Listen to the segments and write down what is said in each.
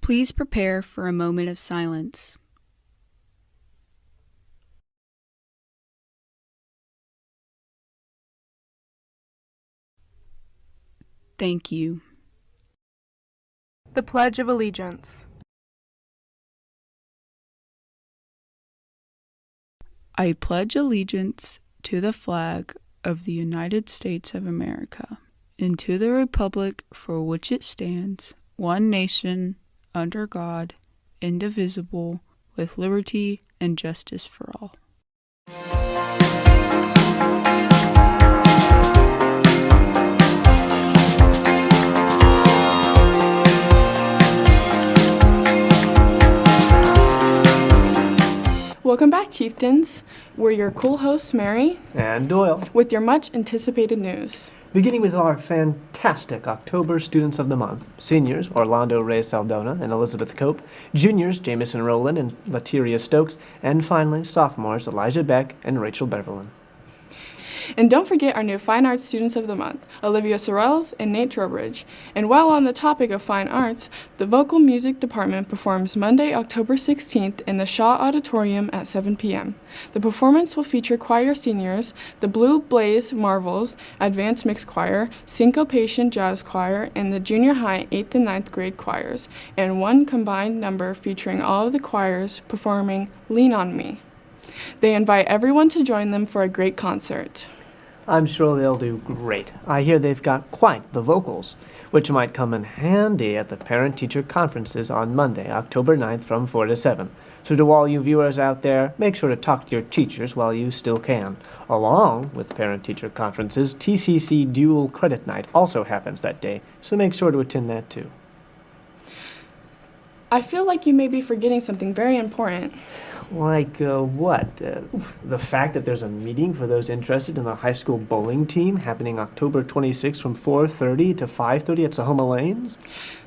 Please prepare for a moment of silence. Thank you. The Pledge of Allegiance. I pledge allegiance to the flag of the United States of America and to the republic for which it stands, one nation, under God, indivisible, with liberty and justice for all. Welcome back, Chieftains. We're your cool hosts, Mary and Doyle, with your much anticipated news. Beginning with our fantastic October Students of the Month. Seniors, Orlando Ray Saldona and Elizabeth Cope. Juniors, Jamison Rowland and Lateria Stokes. And finally, sophomores, Elijah Beck and Rachel Beverlin. And don't forget our new Fine Arts Students of the Month, Olivia Sorrells and Nate Trowbridge. And while on the topic of fine arts, the Vocal Music Department performs Monday, October 16th in the Shaw Auditorium at 7 p.m. The performance will feature choir seniors, the Blue Blaze Marvels, Advanced Mixed Choir, Syncopation Jazz Choir, and the junior high 8th and 9th grade choirs, and one combined number featuring all of the choirs performing Lean on Me. They invite everyone to join them for a great concert. I'm sure they'll do great. I hear they've got quite the vocals, which might come in handy at the parent-teacher conferences on Monday, October 9th from 4 to 7. So to all you viewers out there, make sure to talk to your teachers while you still can. Along with parent-teacher conferences, TCC Dual Credit Night also happens that day, so make sure to attend that too. I feel like you may be forgetting something very important. Like what? The fact that there's a meeting for those interested in the high school bowling team happening October 26th from 4:30 to 5:30 at Sahoma Lanes?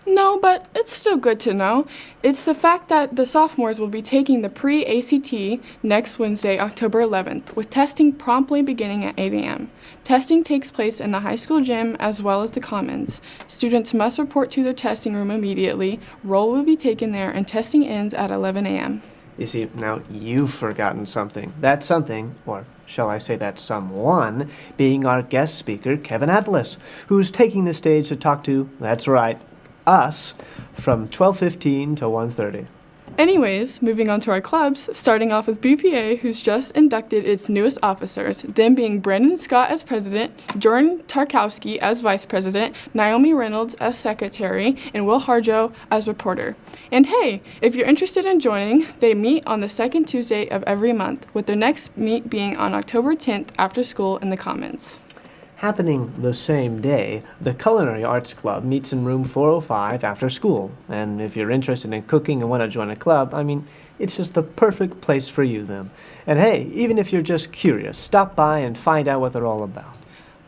No, but it's still good to know. It's the fact that the sophomores will be taking the pre-ACT next Wednesday, October 11th, with testing promptly beginning at 8 a.m. Testing takes place in the high school gym as well as the commons. Students must report to their testing room immediately. Roll will be taken there, and testing ends at 11 a.m. You see, now you've forgotten something. That something, or shall I say that someone, being our guest speaker, Kevin Atlas, who's taking the stage to talk to, that's right, us, from 12:15 to 1:30. Anyways, moving on to our clubs, starting off with BPA, who's just inducted its newest officers, them being Brandon Scott as president, Jordan Tarkowski as vice president, Naomi Reynolds as secretary, and Will Harjo as reporter. And hey, if you're interested in joining, they meet on the second Tuesday of every month, with their next meet being on October 10th after school in the Commons. Happening the same day, the Culinary Arts Club meets in room 405 after school. And if you're interested in cooking and want to join a club, it's just the perfect place for you then. And hey, even if you're just curious, stop by and find out what they're all about.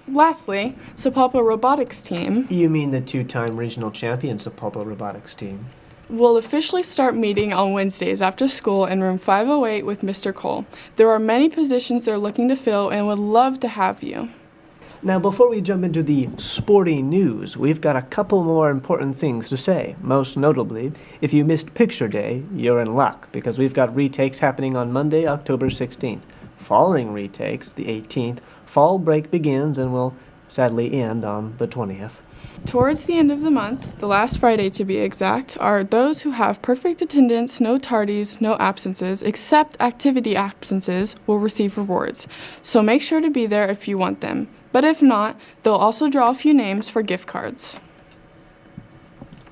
Lastly, Sapulpa Robotics Team. You mean the two-time regional champion Sapulpa Robotics Team? Will officially start meeting on Wednesdays after school in room 508 with Mr. Cole. There are many positions they're looking to fill and would love to have you. Now, before we jump into the sporty news, we've got a couple more important things to say. Most notably, if you missed Picture Day, you're in luck, because we've got retakes happening on Monday, October 16th. Following retakes, the 18th, fall break begins and will sadly end on the 20th. Towards the end of the month, the last Friday to be exact, are those who have perfect attendance, no tardies, no absences, except activity absences, will receive rewards. So make sure to be there if you want them. But if not, they'll also draw a few names for gift cards.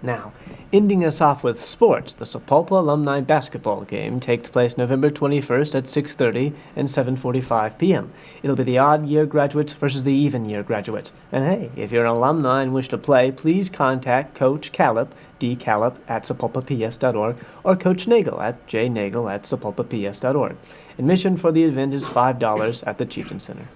Now, ending us off with sports, the Sapulpa Alumni Basketball game takes place November 21st at 6:30 and 7:45 p.m. It'll be the odd-year graduates versus the even-year graduates. And hey, if you're an alumni and wish to play, please contact Coach Callip, dcallip at sapulpaps.org, or Coach Nagel at jnagel at sapulpaps.org. Admission for the event is $5 at the Chieftain Center.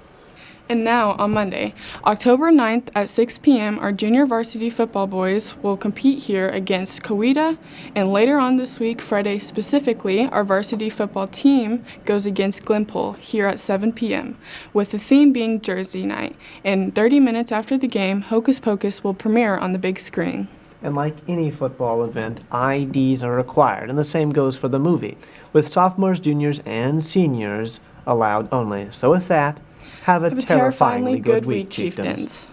And now, on Monday, October 9th at 6 p.m., our junior varsity football boys will compete here against Coweta, and later on this week, Friday specifically, our varsity football team goes against Glenpool here at 7 p.m., with the theme being Jersey Night. And 30 minutes after the game, Hocus Pocus will premiere on the big screen. And like any football event, IDs are required, and the same goes for the movie, with sophomores, juniors, and seniors allowed only. So with that, have a terrifyingly good week, Chieftains.